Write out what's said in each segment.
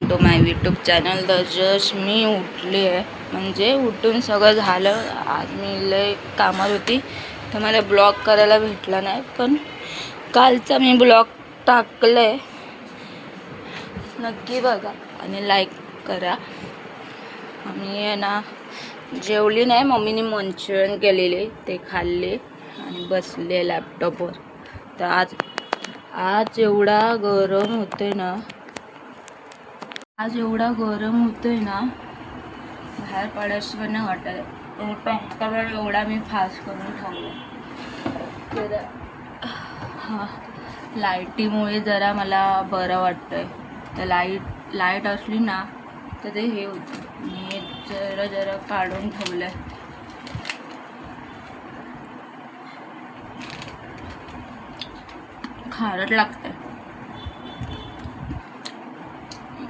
To my YouTube channel. तर just मी उठली आहे, म्हणजे उठून सगळं झालं. आज मी लय कामात होती तर मला ब्लॉग करायला भेटला नाही, पण कालचा मी ब्लॉग टाकला आहे, नक्की बघा आणि लाईक करा. मी आहे ना जेवली नाही, मम्मीने मंचुरियन केलेले ते खाल्ले आणि बसले लॅपटॉपवर. तर आज एवढा गरम होतोय ना, बाहेर पडायचं नाही वाटत. पॅन्टवर एवढा मी फास्ट करून ठेवला. तर लाईटीमुळे जरा मला बरं वाटतंय. तर लाईट असली ना तर ते हे होतं. मी जरा काढून ठेवलंय. खारट लागतंय.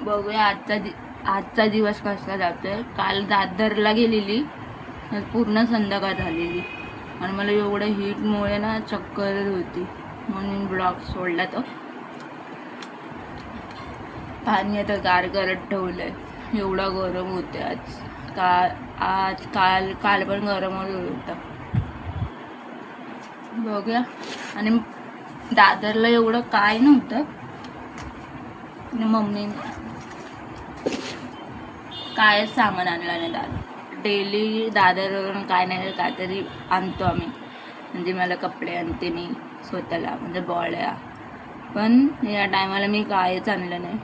बघूया आजचा दिवस कसा जातोय. काल दादरला गेलेली, पूर्ण संध्याकाळ झालेली आणि मला एवढ्या हीटमुळे ना चक्कर होती, म्हणून ब्लॉग सोडला. तो पाणी आता गार करत ठेवलंय. एवढा गरम होते काल पण गरम होतं. बघूया. आणि दादरला एवढं काय नव्हतं, मम्मीने काय सामान आणलं नाही. डेली दादरवरून काय नाही काहीतरी आणतो आम्ही. म्हणजे मला कपडे आणते मी स्वतःला, म्हणजे बॉळ्या. पण या टायमाला मी कायच आणलं नाही.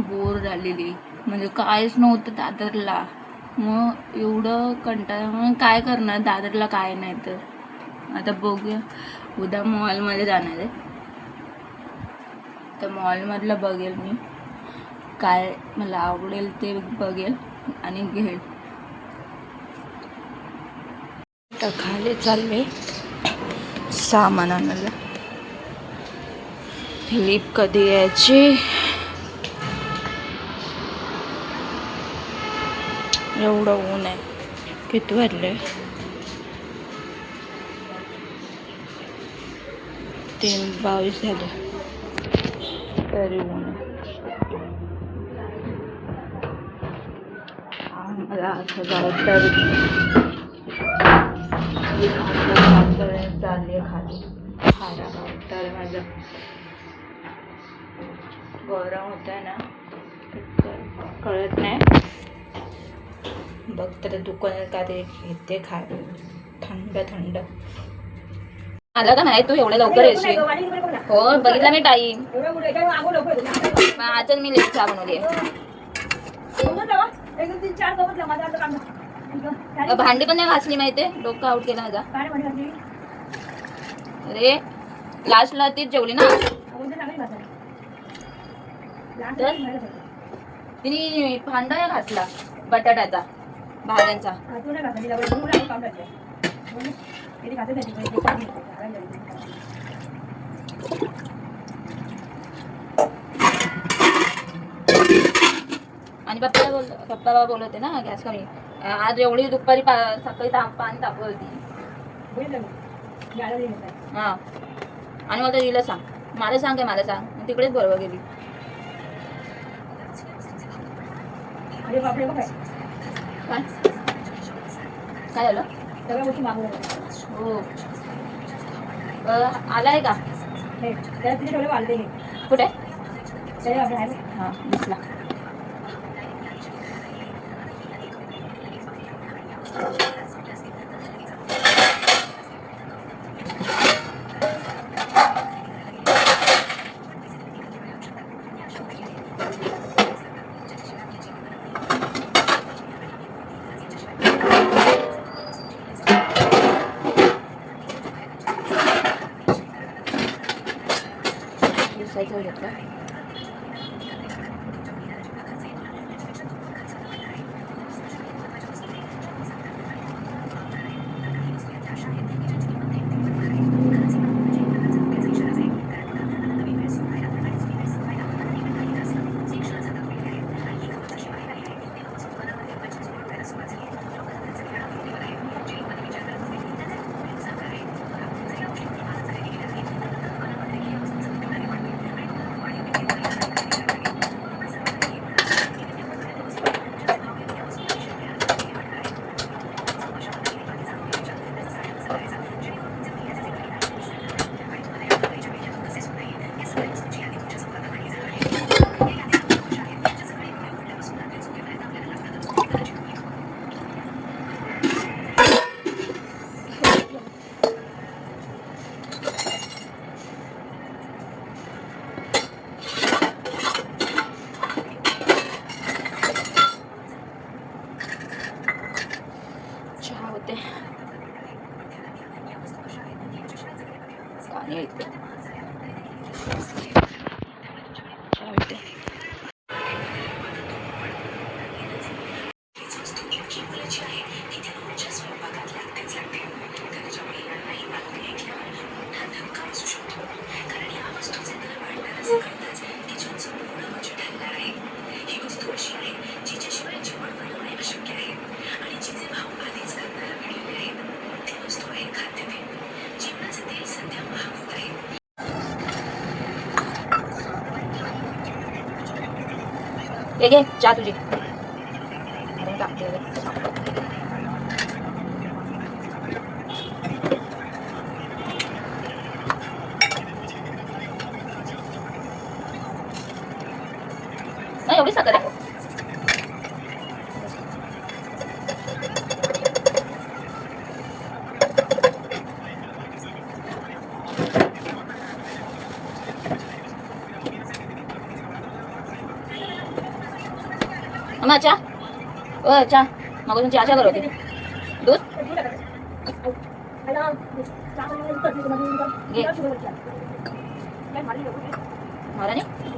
बोर झालेली, म्हणजे कायच नव्हतं दादरला. मग एवढं कंटाळा, मग काय करणार दादरला काय नाही. तर आता बघूया, उद्या मॉलमध्ये जाणार आहे. तर मॉलमधलं बघेल मी, काय मला आवडेल ते बघेल आणि घेईल. तर खाली चालले सामान आणायला. लिप कधी यायची. एवढं ऊन आहे. किती वाजले? 3:22 झाले तरी ऊन आहे. मला असं जायचं चालली खाली खायला. तर माझं गरम होत आहे ना, कळत नाही. बघ तर दुकानात काय ते घेते खायला, थंड. आला का नाही तू एवढ्या लवकर येशील? हो बघितला मी टाईम. आजच मी लेट चहा बनवली. भांडी पण नाही घासली माहितीये, डोकं आउट केला माझा. अरे लास्टला तीच जेवली ना. तिने भांडा घासला बटाट्याचा भाज्यांचा. आणि पप्पा बोलत होते ना गॅस कमी. आज एवढी दुपारी सकाळी पाणी तापवत होती. हा आणि मला दिलं सांग, मला सांग तिकडेच बरोबर गेली. काय झालं? हो आलाय का? कुठे? हा दिसला. सायकल घेतला. घे घे चहा तुझी. अरे टाकते रे. नाही एवढी साखर आहे. अम्मा चहा. चहा मागून चहा करत होती. दूध घे.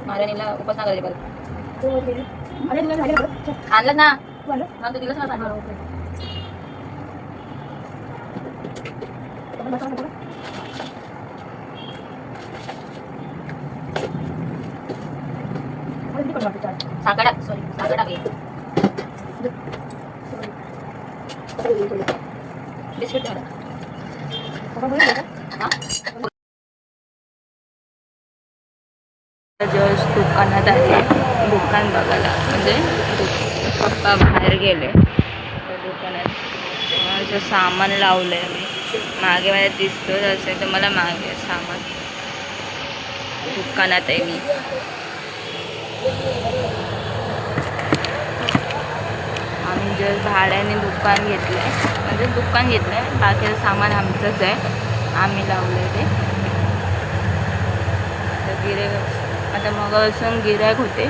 महाराणीला उपासना करायची परत. आणलं ना मग दिवस मला सांगा. साखर टाक. सॉरी साखर टाक. बिस्किट ठेवा. जस्ट दुकानात आहे. दुकान बघायला म्हणजे पप्पा बाहेर गेले तर दुकानात माझं सामान लावलं आहे. मी मागे मला दिसतोच असेल तर मला मागे सामान दुकानात आहे. मी आम्ही जर भाड्याने दुकान घेतलं आहे म्हणजे दुकान घेतलं आहे. बाकीचं सामान आमचंच आहे. आम्ही लावलं आहे ते. तर गिऱ्हाईक आता मग असून गिऱ्हाईक होते.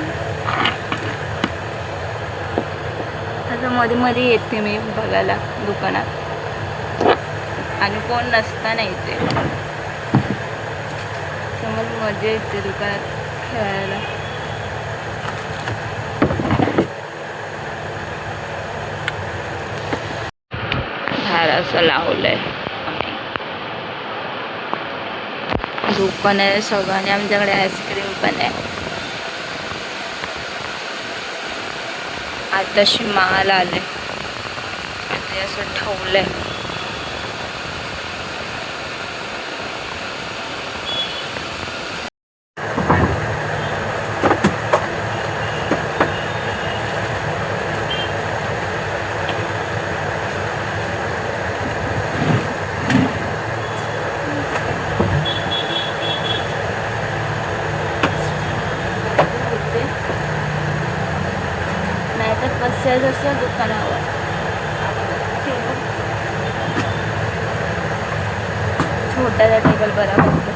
आता मध्ये मध्ये येते मी बघायला दुकानात आणि कोण नसताना येते. तर मग मजा येते दुकानात खेळायला. झाड असं लावलंय. दुकान आहे सगळं आणि आमच्याकडे आईस्क्रीम पण आहे. आताशी माल आले ते असं ठेवलंय. नाही तर बसायचं असं दुकानावर. छोटासा टेबल बरा पडतो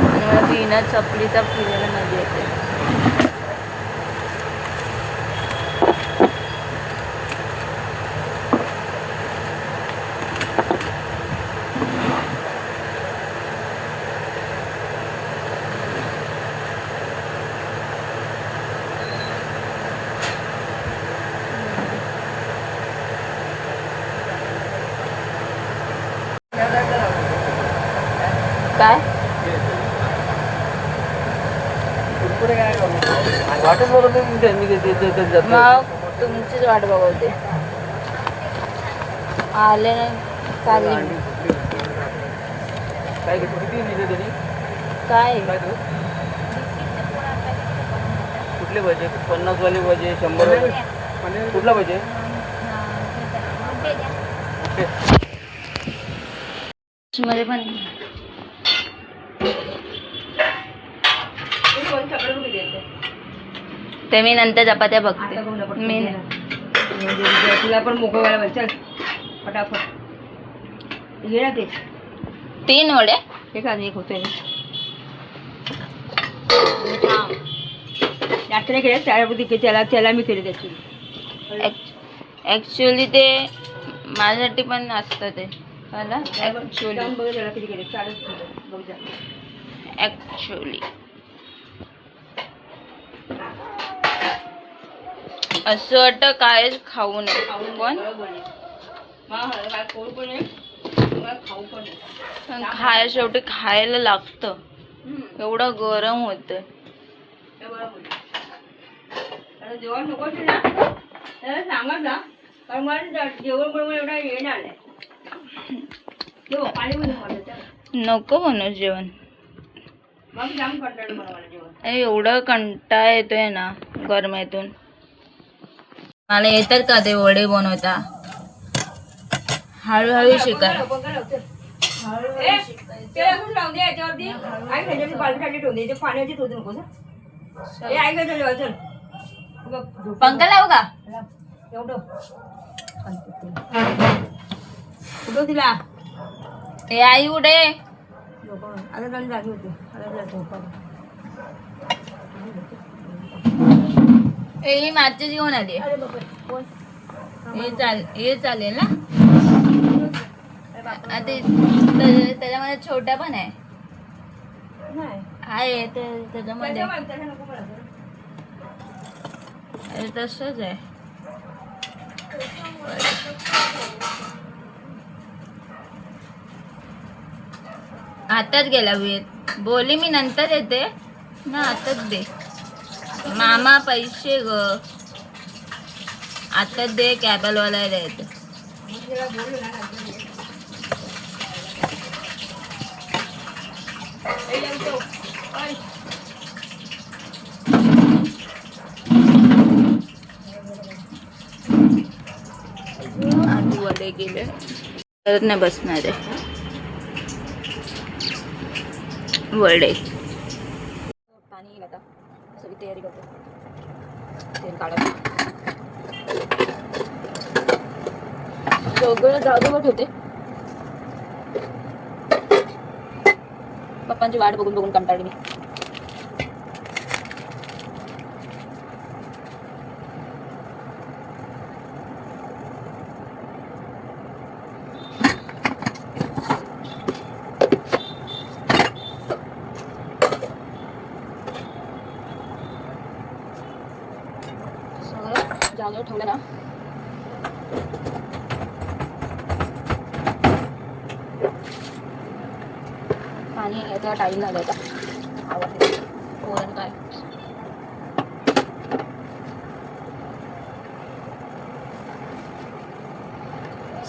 आणि मला बिना चपलीचा फिरायला मजा येते. काय वाटच बरोबर मग तुमचीच वाट बघवते. आले नाही चालले. काय किती लिहिले त्यांनी काय कुठले पाहिजे 50 वाले पाहिजे 100 वाले कुठला पाहिजे. मध्ये पण ते मी नंतर चपात्या बघते. मी तुला पण मोकळं व्हायला पाहिजे. चल फटाफट घे ना ते 3 वडे. हे का एक होते जास्त नाही केले त्याला मी केले त्याची. ॲक्च्युली ते माझ्यासाठी पण असतं ते मला ॲक्च्युली त्याला किती केले 4 बघ जा. ॲक्च्युली असं वाटतं कायच खाऊ नये पण खाय शेवटी खायला लागतं. एवढं गरम होतं. जेवण नको ना त्याला सांगत ना कारण मला जेवण बनवून एवढा हे नाही आलाय. पाणी नको बनव जेवण. मग जाम कंटाळलो मला जेवण. एवढं कंटाळा येतोय ना गरमेतून. मला येतात का ते वडे बनवता? हळूहळू शिकाय. ते अजून लावून दे याच्यावरती. आई ह्याच्यावरती बालदी खाली ठेवून दे. ते पाण्याची ठेवू नकोस हं. ए आई काय झालं चल. बघ, झोप. पंखा लावू का? एवढं कुठं तिला ए आई उडे. आता जाऊन जागी होते. आता झोपा. ए ही मागची घेऊन आली. अरे बापरे कोण? हे चालेल ना? आता त्याच्यामध्ये छोट्या पण आहे. नाही आहे त्याच्यामध्ये. नको मला. अरे तसंच आहे. आताच गेला वेळ. बोली मी नंतर येते ना, आताच दे. मामा पैसे ग. आताच दे, कॅबलवाला येते. आधी वडे गेले परत नाही बसणार आहे. वडे पाणी येईल आता. सगळी तयारी करते. तेल काढत दोघं जाऊ ठेवते. पप्पांची वाट बघून बघून कंटाळली मी. जागेवर ठेवलं ना. पाणी याचा टाईम झाला होता. आवाज वरण काय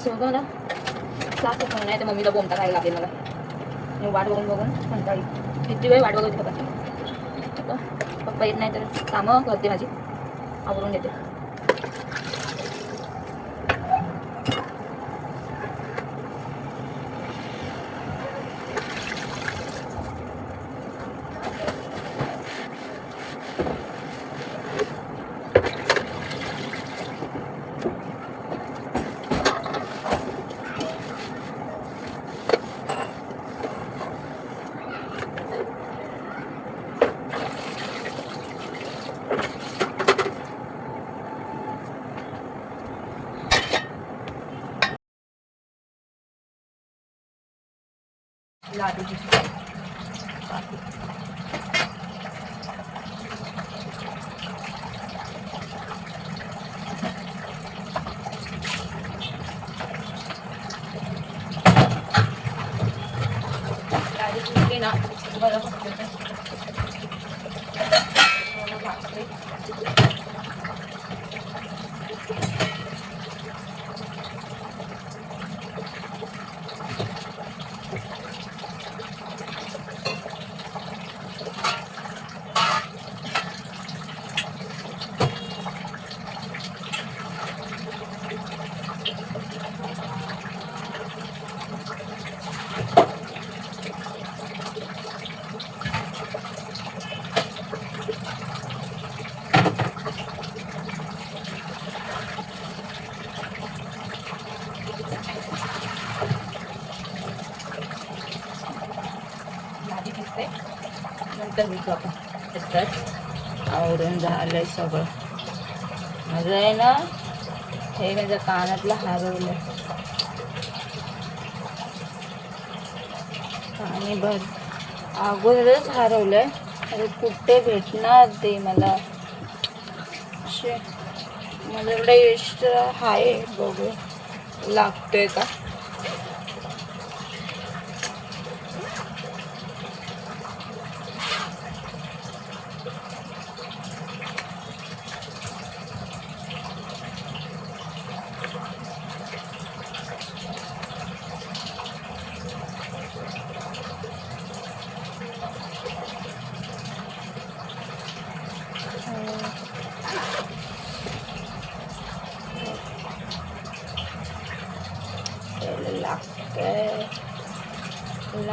सगळं ना क्लास पण नाही तर मम्मीला बोमटा खायला लागेल मला. मी वाट बघून बघून कंटाळी. किती वेळ वाट बघायची पप्पाची. पप्पा येत नाही तर कामं करते माझी, आवरून देते. लाडूची ना बरं नंतर भेटू आपण. त्याच्यात आवरून झालंय सगळं. माझं आहे ना हे माझ्या कानातलं हरवलं. आणि भर अगोदरच हरवलंय. अरे कुठे भेटणार ते मला. माझ्याकडे एक्स्ट्रा आहे, बघू लागतोय का.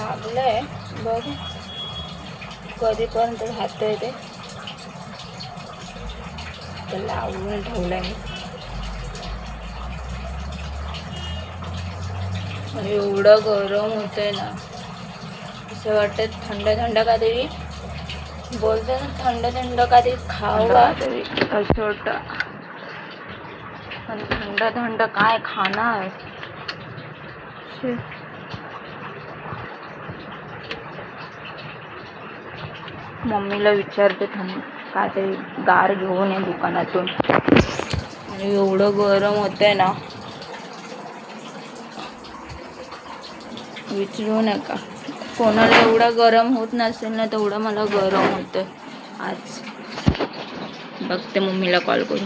लागलंय बघ कधीपर्यंत राहतंय ते लावून ठेवलंय मी. एवढं गरम होतंय ना असं वाटतं थंड थंड काहीतरी बोलते ना थंड थंड काहीतरी खावं तरी असं वाटतं. पण थंड थंड काय खाणार. मम्मीला विचारते थंड काहीतरी गार घेऊन ये दुकानातून. आणि एवढं गरम होतंय ना विचारू नका. कोणाला एवढं गरम होत नसेल ना तेवढं मला गरम होतं आज. बघते मम्मीला कॉल करून.